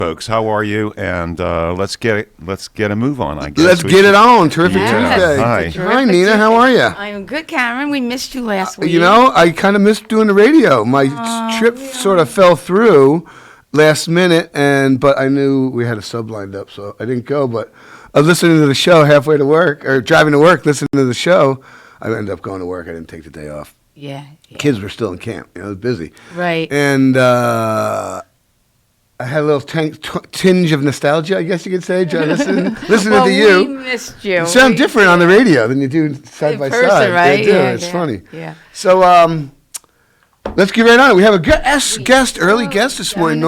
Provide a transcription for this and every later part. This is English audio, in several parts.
folks. How are you? And let's get a move on, I guess. Let's get it on. Terrific Tuesday. Hi. Hi, Nina. How are you? I'm good, Karen. We missed you last week. I kind of missed doing the radio. My trip sort of fell through last minute, but I knew we had a sub lined up, so I didn't go. But I was listening to the show halfway to work, or driving to work, listening to the show. I ended up going to work. I didn't take the day off. Yeah. Kids were still in camp. It was busy. Right. And I had a little tinge of nostalgia, I guess you could say, listening to you. We missed you. You sound different on the radio than you do side by side. Right? They do. Yeah, it's funny. Yeah. So let's get right on it. We have a early guest this morning.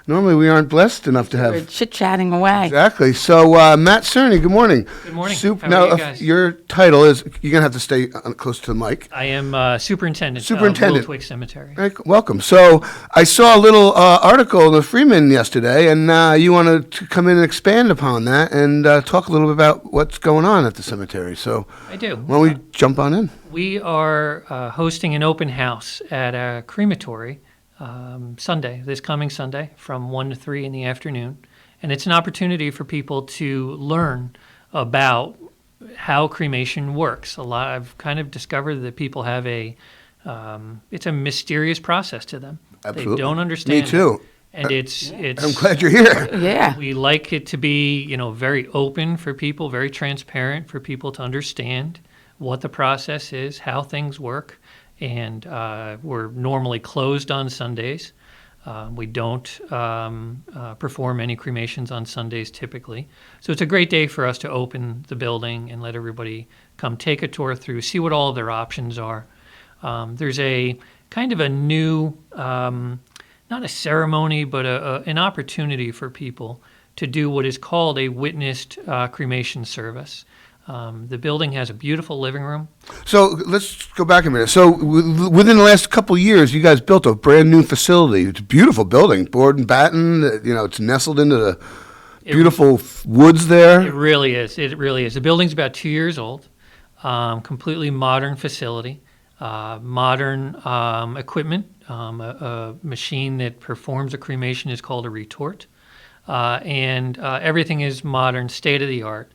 Normally we aren't blessed enough to have. We're chit-chatting away. Exactly. So Matt Sirni, good morning. Good morning. How are you guys? Your title is, you're going to have to stay close to the mic. I am superintendent of Little Cemetery. Right, welcome. So I saw a little article in the Freeman yesterday, and you wanted to come in and expand upon that and talk a little bit about what's going on at the cemetery. So I do. Why don't we jump on in? We are hosting an open house at a crematory this coming Sunday, from 1 to 3 in the afternoon. And it's an opportunity for people to learn about how cremation works. I've kind of discovered that people have it's a mysterious process to them. Absolutely. They don't understand. Me too. And it's. I'm glad you're here. Yeah. We like it to be, very open for people, very transparent for people to understand what the process is, how things work. And we're normally closed on Sundays. We don't perform any cremations on Sundays typically. So it's a great day for us to open the building and let everybody come take a tour through, see what all of their options are. There's a kind of a new, not a ceremony, but an opportunity for people to do what is called a witnessed cremation service. The building has a beautiful living room. So let's go back a minute. So within the last couple of years, you guys built a brand new facility. It's a beautiful building, board and batten. It's nestled into the beautiful woods there. It really is. It really is. The building's about 2 years old. Completely modern facility, modern equipment. A machine that performs a cremation is called a retort, and everything is modern, state of the art.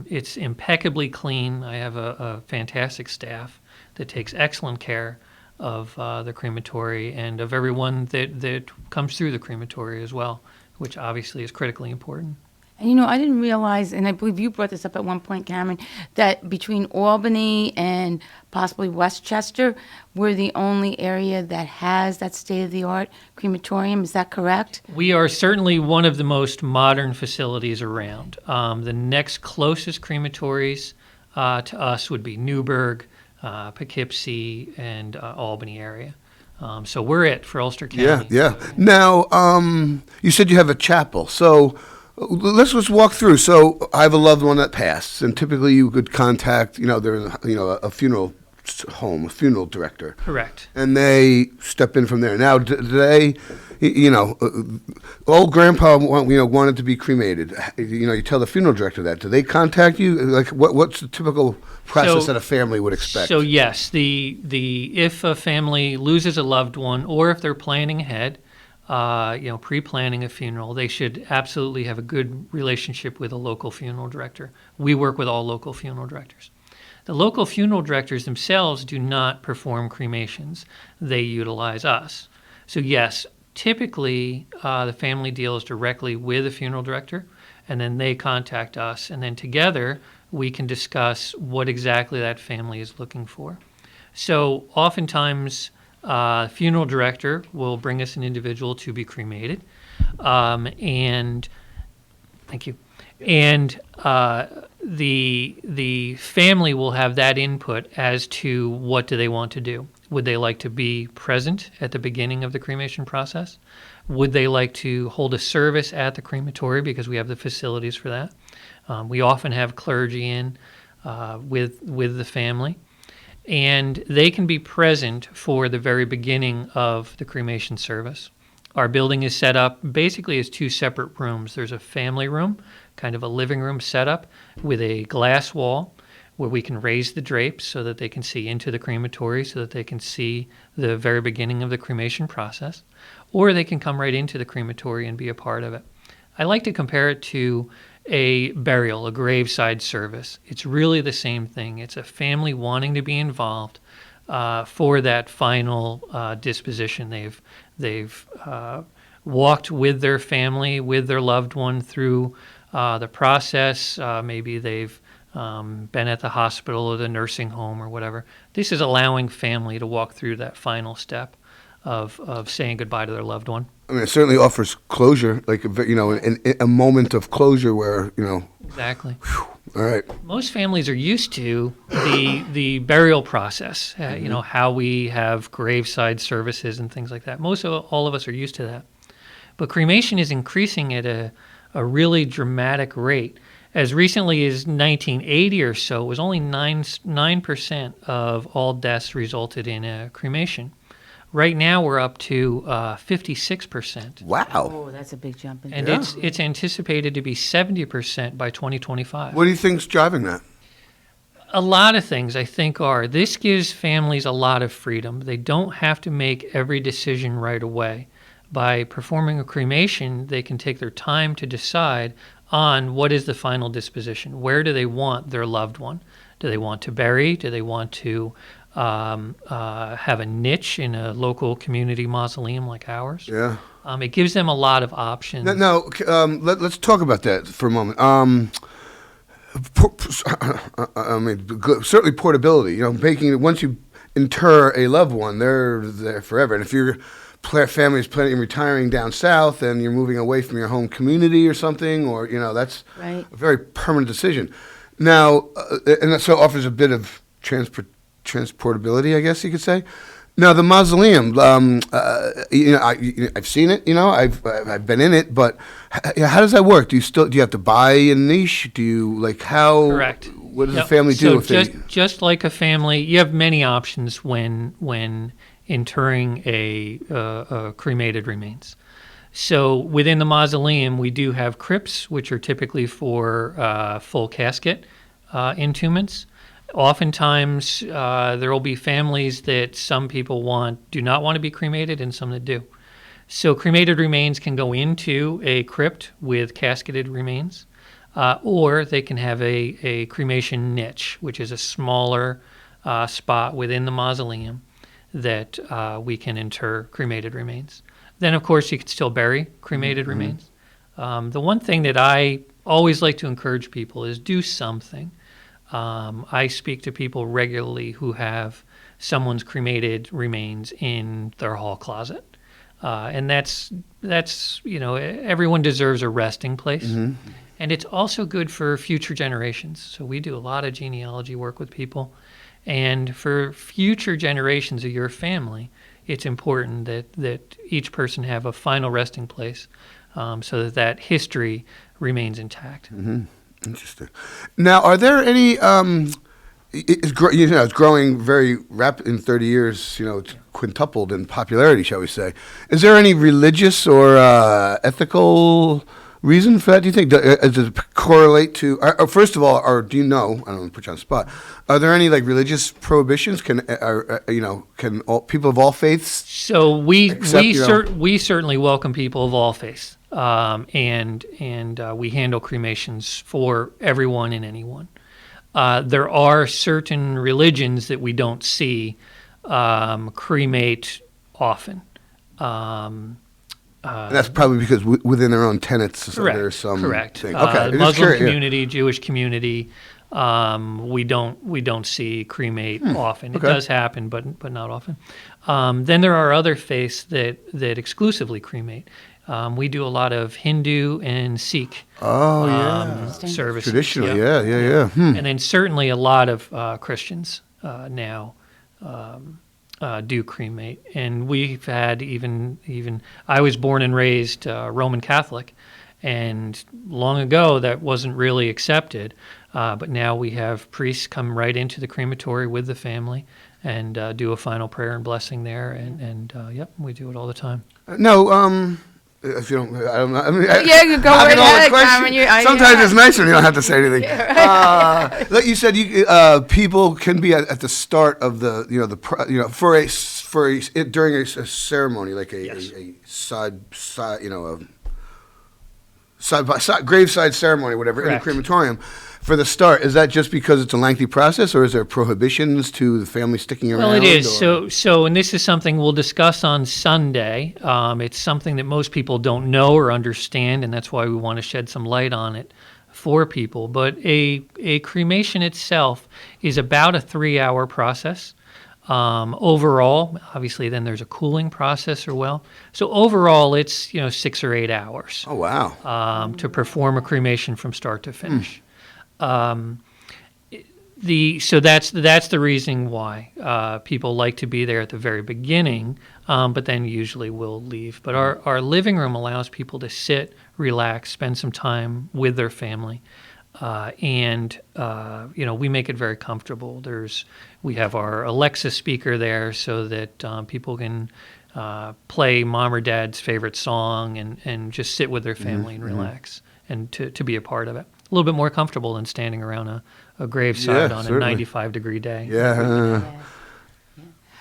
It's impeccably clean. I have a fantastic staff that takes excellent care of the crematory and of everyone that comes through the crematory as well, which obviously is critically important. And I didn't realize, and I believe you brought this up at one point, Cameron, that between Albany and possibly Westchester, we're the only area that has that state-of-the-art crematorium. Is that correct? We are certainly one of the most modern facilities around. The next closest crematories to us would be Newburgh, Poughkeepsie, and Albany area. So we're it for Ulster County. Yeah. Now, you said you have a chapel. So let's just walk through. So I have a loved one that passed, and typically you could contact, they're in, a funeral home, a funeral director. Correct. And they step in from there. Now, do they, old grandpa wanted to be cremated. You tell the funeral director that. Do they contact you? Like, what's the typical process that a family would expect? So yes, if a family loses a loved one, or if they're planning ahead, pre-planning a funeral, they should absolutely have a good relationship with a local funeral director. We work with all local funeral directors. The local funeral directors themselves do not perform cremations. They utilize us. So yes, typically the family deals directly with a funeral director, and then they contact us, and then together we can discuss what exactly that family is looking for. So oftentimes, funeral director will bring us an individual to be cremated, and thank you. And the family will have that input as to what do they want to do. Would they like to be present at the beginning of the cremation process? Would they like to hold a service at the crematory, because we have the facilities for that? We often have clergy in with the family. And they can be present for the very beginning of the cremation service. Our building is set up basically as two separate rooms. There's a family room, kind of a living room setup with a glass wall where we can raise the drapes so that they can see into the crematory, so that they can see the very beginning of the cremation process. or they can come right into the crematory and be a part of it. I like to compare it to a burial, a graveside service. It's really the same thing. It's a family wanting to be involved for that final disposition. They've walked with their family, with their loved one through the process. Maybe they've been at the hospital or the nursing home or whatever. This is allowing family to walk through that final step of saying goodbye to their loved one. I mean, it certainly offers closure, like a moment of closure where Exactly. All right. Most families are used to the burial process. How we have graveside services and things like that. All of us are used to that, but cremation is increasing at a really dramatic rate. As recently as 1980 or so, it was only 9% of all deaths resulted in a cremation. Right now, we're up to 56%. Wow. Oh, that's a big jump. And it's anticipated to be 70% by 2025. What do you think's driving that? A lot of things, I think, this gives families a lot of freedom. They don't have to make every decision right away. By performing a cremation, they can take their time to decide on what is the final disposition. Where do they want their loved one? Do they want to bury? Do they want to have a niche in a local community mausoleum like ours? Yeah. It gives them a lot of options. Let's talk about that for a moment. Certainly portability. Once you inter a loved one, they're there forever. And if your family is planning on retiring down south and you're moving away from your home community or something, or that's right. a very permanent decision. Now, and that so offers a bit of transportability, I guess you could say. Now, the mausoleum, I've seen it. I've been in it, but how does that work? Do you have to buy a niche? Do you how? Correct. What does the family do? Just like a family, you have many options when interring a cremated remains. So within the mausoleum, we do have crypts, which are typically for full casket entombments. Oftentimes, there will be families that some people do not want to be cremated, and some that do. So cremated remains can go into a crypt with casketed remains, or they can have a cremation niche, which is a smaller spot within the mausoleum that we can inter cremated remains. Then, of course, you can still bury cremated remains. The one thing that I always like to encourage people is do something. I speak to people regularly who have someone's cremated remains in their hall closet. And that's everyone deserves a resting place. Mm-hmm. And it's also good for future generations. So we do a lot of genealogy work with people. And for future generations of your family, it's important that each person have a final resting place so that history remains intact. Mm-hmm. Interesting. Now, are there any? It's growing very rapid in 30 years. It's quintupled in popularity, shall we say? Is there any religious or ethical reason for that? Do you think does it correlate to? First of all, or do you know? I don't want to put you on the spot. Are there any religious prohibitions? Can people of all faiths? So we certainly welcome people of all faiths. And we handle cremations for everyone and anyone. There are certain religions that we don't see cremate often. And that's probably because within their own tenets, there's some correct. Thing. Okay, Muslim community, Jewish community, we don't see cremate often. Okay. It does happen, but not often. Then there are other faiths that exclusively cremate. We do a lot of Hindu and Sikh services. Traditionally, yeah. And then certainly a lot of Christians now do cremate. And we've had even I was born and raised Roman Catholic, and long ago that wasn't really accepted. But now we have priests come right into the crematory with the family and do a final prayer and blessing there. And we do it all the time. No, if you don't, I don't know. I mean, you go right ahead, Carmen. Sometimes it's nicer when you don't have to say anything. Like you said, people can be at the start of for a during a ceremony, like Yes. a side, a side by side graveside ceremony, whatever, Correct. in a crematorium. For the start, is that just because it's a lengthy process, or is there prohibitions to the family sticking around? Well, it is. or- So, and this is something we'll discuss on Sunday. It's something that most people don't know or understand, and that's why we want to shed some light on it for people. But a cremation itself is about a 3-hour process. Overall, obviously, then there's a cooling process or well. So overall, it's 6 or 8 hours Oh wow! to perform a cremation from start to finish. So that's the reason why people like to be there at the very beginning, but then usually will leave. But our living room allows people to sit, relax, spend some time with their family, and we make it very comfortable. We have our Alexa speaker there so that people can play mom or dad's favorite song and just sit with their family and relax and to be a part of it. A little bit more comfortable than standing around a graveside Yeah, on certainly. a 95-degree day. Yeah.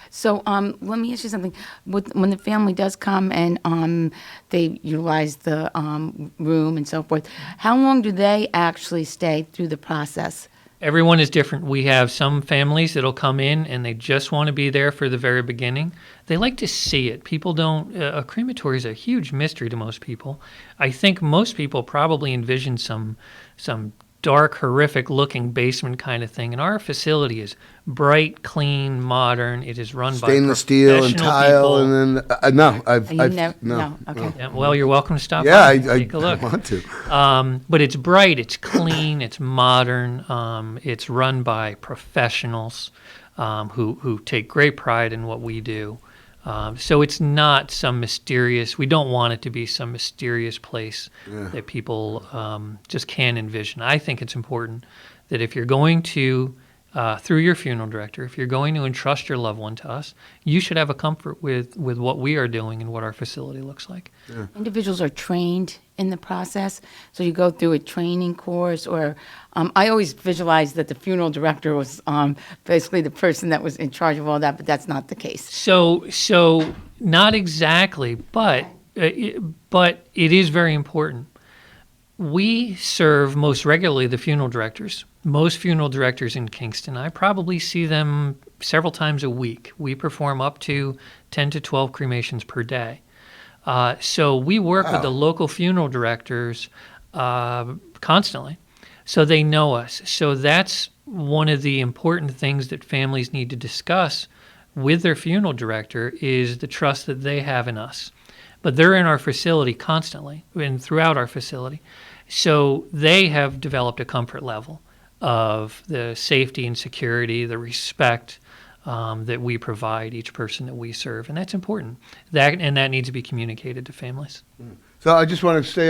So let me ask you something. When the family does come and they utilize the room and so forth, how long do they actually stay through the process? Everyone is different. We have some families that'll come in and they just want to be there for the very beginning. They like to see it. People don't. A crematory is a huge mystery to most people. I think most people probably envision some dark, horrific-looking basement kind of thing. And our facility is bright, clean, modern. It is run by Stainless steel and professional tile, people. and then no, No. Okay. Yeah, well, you're welcome to stop Yeah, by I and take a look. want to. But it's bright, it's clean, it's modern. It's run by professionals who take great pride in what we do. So it's not some mysterious. We don't want it to be some mysterious place that people just can't envision. I think it's important that if you're going to, through your funeral director, if you're going to entrust your loved one to us, you should have a comfort with what we are doing and what our facility looks like. Individuals are trained in the process, so you go through a training course, or I always visualized that the funeral director was basically the person that was in charge of all that, but that's not the case. So not exactly, but it is very important. We serve most regularly the funeral directors. Most funeral directors in Kingston, I probably see them several times a week. We perform up to 10 to 12 cremations per day. So we work with the local funeral directors constantly, so they know us. So that's one of the important things that families need to discuss with their funeral director is the trust that they have in us. But they're in our facility constantly and throughout our facility. So they have developed a comfort level of the safety and security, the respect that we provide each person that we serve. And that's important. That needs to be communicated to families. So I just want to say,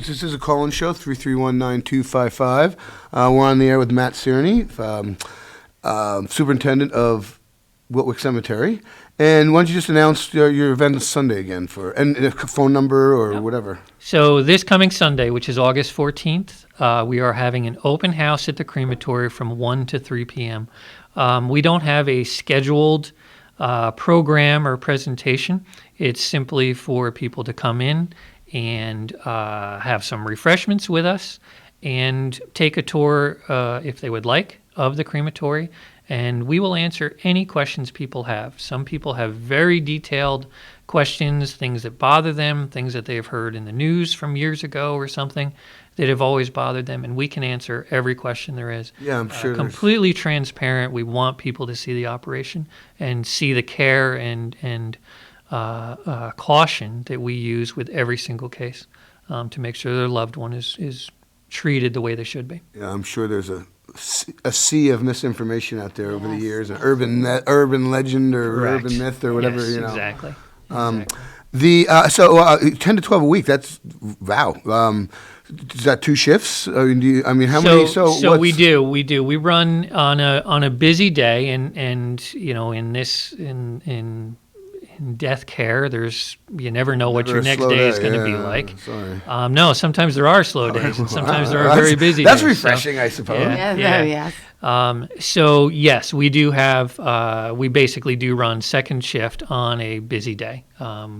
this is a call-in show, 331-9255. We're on the air with Matt Sirni, Superintendent of Whitwick Cemetery. And why don't you just announce your event this Sunday again, and a phone number or whatever. So this coming Sunday, which is August 14th, we are having an open house at the crematory from 1 to 3 p.m. We don't have a scheduled program or presentation. It's simply for people to come in and have some refreshments with us and take a tour, if they would like, of the crematory. And we will answer any questions people have. Some people have very detailed questions, things that bother them, things that they have heard in the news from years ago or something that have always bothered them. And we can answer every question there is. Yeah, I'm sure. Completely transparent. We want people to see the operation and see the care and caution that we use with every single case to make sure their loved one is treated the way they should be. Yeah, I'm sure there's a sea of misinformation out there over the years, an urban legend or Correct. urban myth or whatever, Yes, you know. Exactly. So 10 to 12 a week, that's, wow. Is that 2 shifts? How many? So we do. We run on a busy day, and in in death care, you never know what Never your a next slow day is day, going to be yeah, like. sorry. No, sometimes there are slow days, and sometimes there are That's- very busy That's days. So, refreshing, I suppose. yeah. Yes. So yes, we do have. We basically do run second shift on a busy day.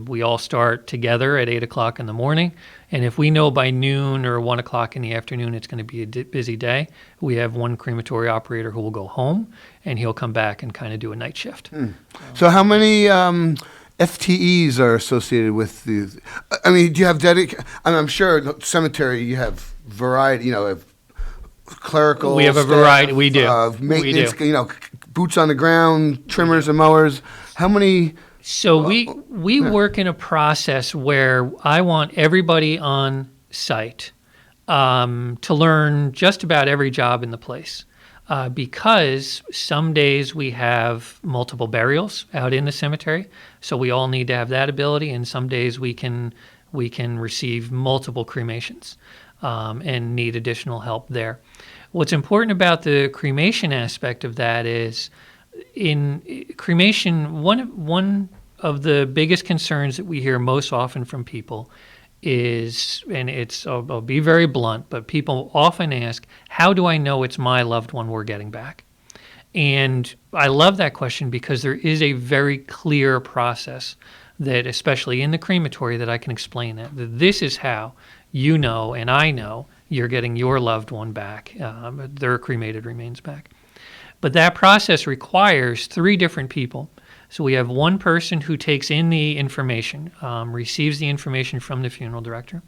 We all start together at 8:00 in the morning, and if we know by noon or 1:00 in the afternoon it's going to be a busy day, we have one crematory operator who will go home, and he'll come back and kind of do a night shift. So how many FTEs are associated with the? I mean, do you have I'm sure the cemetery you have variety. You know, have clerical. We have a staff, variety. We do. Maintenance. We do. You know, boots on the ground, trimmers and mowers. How many? So we work in a process where I want everybody on site to learn just about every job in the place. Because some days we have multiple burials out in the cemetery, so we all need to have that ability, and some days we can receive multiple cremations and need additional help there. What's important about the cremation aspect of that is in cremation, one of the biggest concerns that we hear most often from people is, and I'll be very blunt, but people often ask, how do I know it's my loved one we're getting back? And I love that question because there is a very clear process that, especially in the crematory, that I can explain that this is how you know and I know you're getting your loved one back, their cremated remains back. But that process requires 3 different people. So we have one person who takes in the information, receives the information from the funeral director.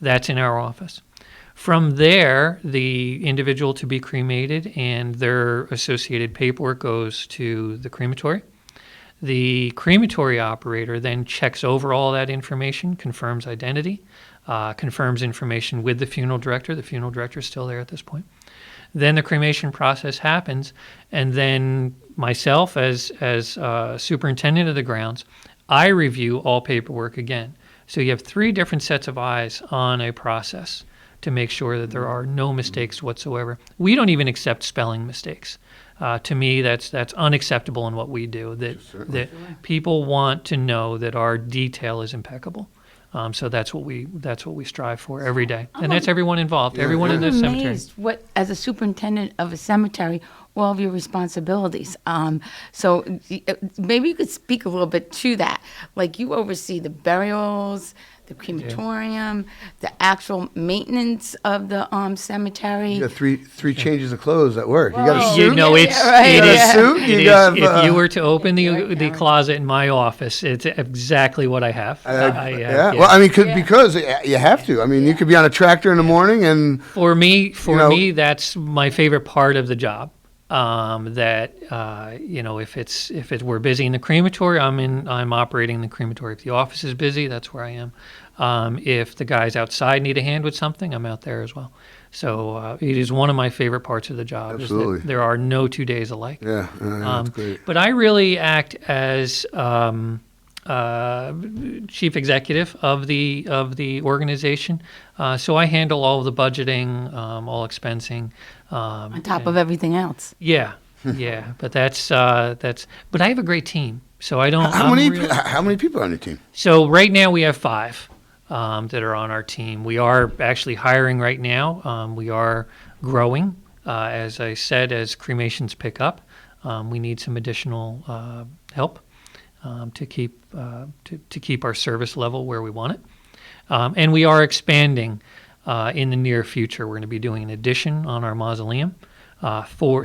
That's in our office. From there, the individual to be cremated and their associated paperwork goes to the crematory. The crematory operator then checks over all that information, confirms identity, confirms information with the funeral director. The funeral director is still there at this point. Then the cremation process happens, and then myself as superintendent of the grounds, I review all paperwork again. So you have 3 different sets of eyes on a process to make sure that there are no mistakes whatsoever. We don't even accept spelling mistakes. To me, that's unacceptable in what we do. That people want to know that our detail is impeccable. So that's what we strive for every day, and that's everyone involved, everyone in the I'm cemetery. amazed what, as a superintendent of a cemetery, all of your responsibilities. So maybe you could speak a little bit to that. Like you oversee the burials, the crematorium, the actual maintenance of the cemetery. You got three changes of clothes at work. You got a suit. You know, it's Yeah, right, it You got is- a suit. it You is- got. if you were to open the closet in my office, it's exactly what I have. Yeah. Well, I mean, because you have to. I mean, you could be on a tractor in the morning and. For me, know- me, that's my favorite part of the job. If we're busy in the crematory, I'm operating in the crematory. If the office is busy, that's where I am. If the guys outside need a hand with something, I'm out there as well. So it is one of my favorite parts of the job. Absolutely. Is that there are no 2 days alike. Yeah, that's great. But I really act as chief executive of the organization, so I handle all of the budgeting, all expensing. On top of everything else. Yeah, but that's. But I have a great team, so I don't. How many people are on your team? So right now we have 5 that are on our team. We are actually hiring right now. We are growing, as I said, as cremations pick up. We need some additional help to keep our service level where we want it, and we are expanding. In the near future, we're going to be doing an addition on our mausoleum,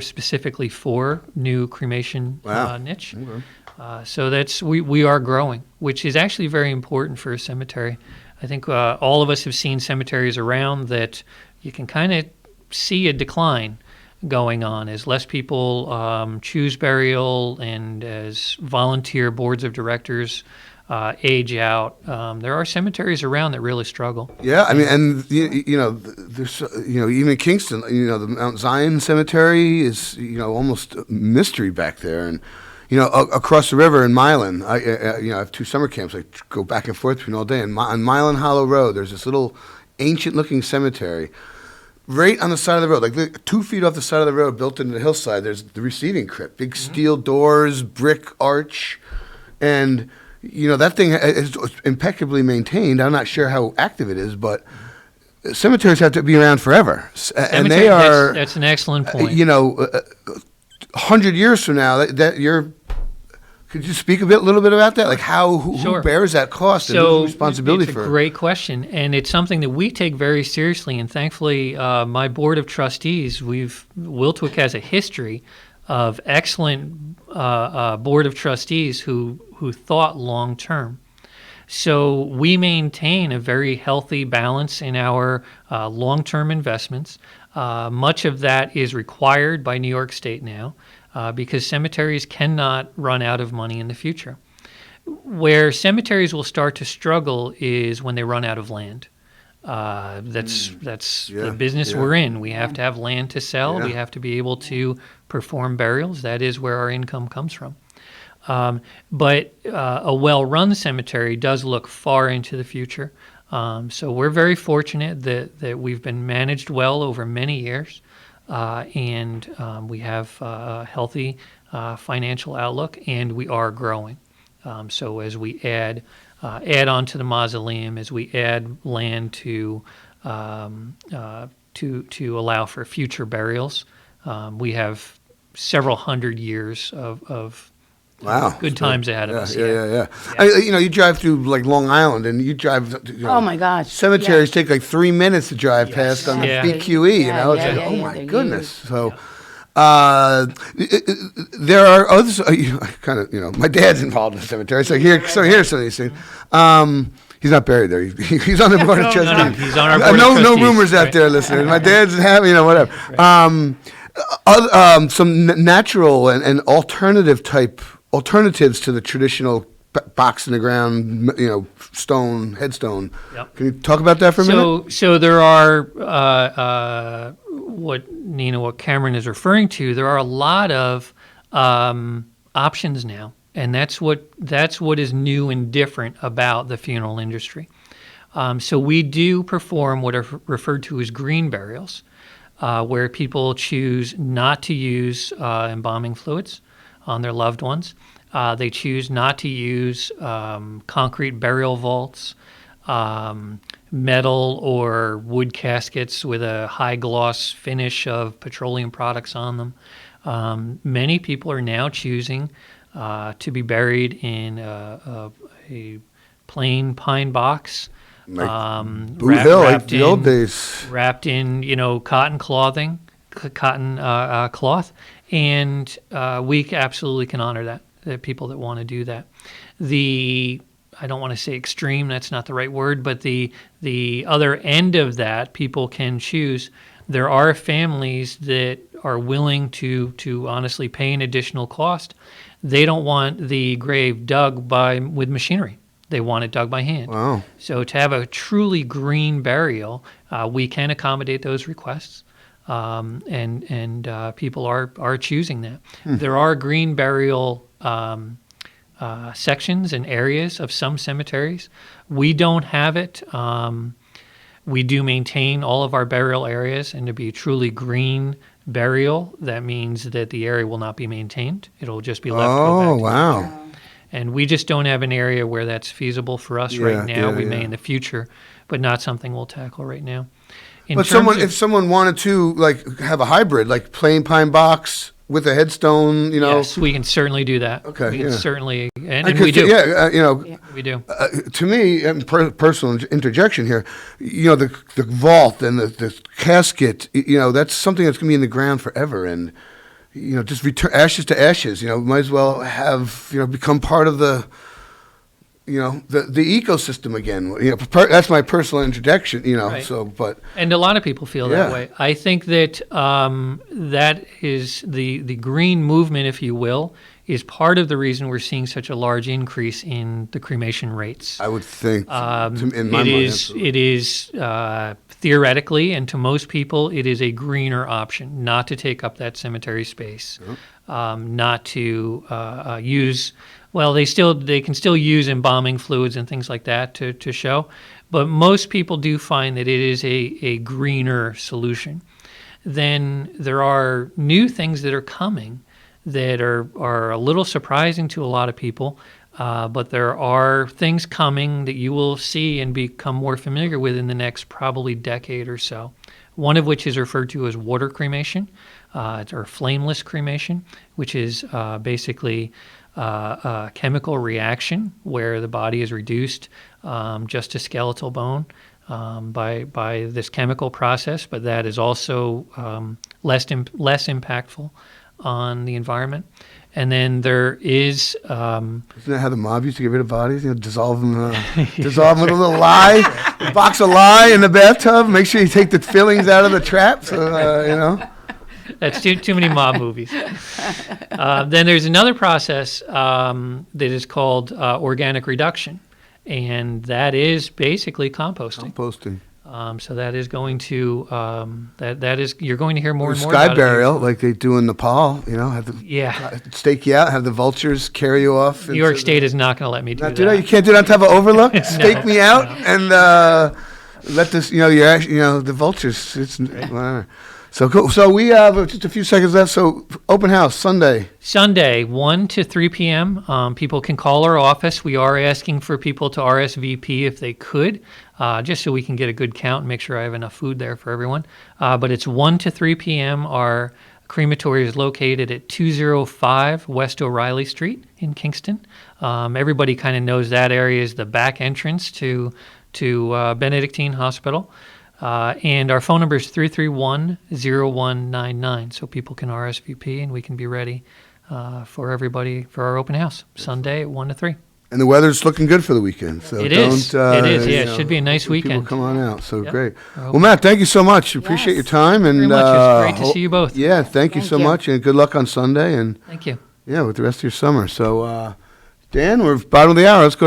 specifically for new cremation niche. Okay. So we are growing, which is actually very important for a cemetery. I think all of us have seen cemeteries around that you can kind of see a decline going on as less people choose burial and as volunteer boards of directors age out. There are cemeteries around that really struggle. Yeah, I mean, and there's even Kingston, the Mount Zion Cemetery is almost a mystery back there, and across the river in Milan, I have 2 summer camps. I go back and forth between all day. And on Milan Hollow Road, there's this little ancient-looking cemetery. Right on the side of the road, like 2 feet off the side of the road, built into the hillside, there's the receiving crypt. Big steel doors, brick arch, and that thing is impeccably maintained. I'm not sure how active it is, but cemeteries have to be around forever, and they are. That's an excellent point. 100 years from now, that you're. Could you speak a little bit about that? Like who bears that cost and whose responsibility for it? It's a great question, and it's something that we take very seriously. And thankfully, my board of trustees, Wiltwick has a history of excellent board of trustees who thought long term. So we maintain a very healthy balance in our long-term investments. Much of that is required by New York State now. Because cemeteries cannot run out of money in the future. Where cemeteries will start to struggle is when they run out of land. That's the business we're in. We have to have land to sell. We have to be able to perform burials. That is where our income comes from. But a well-run cemetery does look far into the future. So we're very fortunate that we've been managed well over many years. And we have a healthy financial outlook, and we are growing. So as we add on to the mausoleum, as we add land to allow for future burials, we have several hundred years of good times ahead of us. Yeah. You drive through like Long Island, and you drive. Oh my gosh! Cemeteries take like 3 minutes to drive past on the BQE. Oh my goodness! Huge. So. There are others. Kind of, my dad's involved in the cemetery, so here's some of these things. He's not buried there. He's on the board of trustees. No, he's on our board of trustees. No rumors out there, listeners. My dad's having, whatever. Some natural and alternatives to the traditional box in the ground, headstone. Yep. Can you talk about that for a minute? So there are what Cameron is referring to. There are a lot of options now, and that's what is new and different about the funeral industry. So we do perform what are referred to as green burials, where people choose not to use embalming fluids on their loved ones. They choose not to use concrete burial vaults, metal or wood caskets with a high gloss finish of petroleum products on them. Many people are now choosing to be buried in a plain pine box. Boot Hill, like the old days. Wrapped in, cotton cloth, and we absolutely can honor that. The people that want to do that. I don't want to say extreme, that's not the right word, but the other end of that, people can choose. There are families that are willing to honestly pay an additional cost. They don't want the grave dug with machinery. They want it dug by hand. Wow. So to have a truly green burial, we can accommodate those requests. And people are choosing that. There are green burial sections and areas of some cemeteries. We don't have it. We do maintain all of our burial areas, and to be a truly green burial, that means that the area will not be maintained. It'll just be left. Oh, wow. And we just don't have an area where that's feasible for us right now. We may in the future, but not something we'll tackle right now. But if someone wanted to have a hybrid, like plain pine box with a headstone, Yes, we can certainly do that. Okay, we can certainly, and we do. We do. To me, personal interjection here, the vault and the casket, that's something that's going to be in the ground forever, and just return ashes to ashes. Might as well have become part of the ecosystem again. That's my personal introduction. Right. But and a lot of people feel that way. I think that that is the green movement, if you will, is part of the reason we're seeing such a large increase in the cremation rates. I would think, in my mind, it is theoretically, and to most people, it is a greener option not to take up that cemetery space, not to use. Well, they can still use embalming fluids and things like that to show, but most people do find that it is a greener solution. Then there are new things that are coming that are a little surprising to a lot of people. But there are things coming that you will see and become more familiar with in the next probably decade or so. One of which is referred to as water cremation, or flameless cremation, which is basically a chemical reaction where the body is reduced just to skeletal bone by this chemical process, but that is also less impactful on the environment. And then there is... Isn't that how the mob used to get rid of bodies? Dissolve them, dissolve them with a little lye, a box of lye in the bathtub. Make sure you take the fillings out of the trap. So, That's too many mob movies. Then there's another process that is called organic reduction, and that is basically composting. Composting. So that is going to that is you're going to hear more and more Sky about burial, like they do in Nepal. Have the stake you out, have the vultures carry you off. New York State is not going to let me do that. You can't do that on top of overlook. Stake me out and let this. The vultures. It's whatever. So cool. So we have just a few seconds left. So open house Sunday, 1 to 3 p.m. People can call our office. We are asking for people to RSVP if they could, just so we can get a good count and make sure I have enough food there for everyone. But it's 1 to 3 p.m. Our crematory is located at 205 West O'Reilly Street in Kingston. Everybody kind of knows that area is the back entrance to Benedictine Hospital. And our phone number is 331-0199, so people can RSVP and we can be ready for everybody for our open house Sunday at 1 to 3. And the weather's looking good for the weekend. So it is. It should be a nice weekend. People come on out. So great. Well, Matt, thank you so much. Appreciate your time. And very much. It's great to see you both. Yeah, thank you so much, and good luck on Sunday. And thank you. Yeah, with the rest of your summer. So, Dan, we're bottom of the hour. Let's go to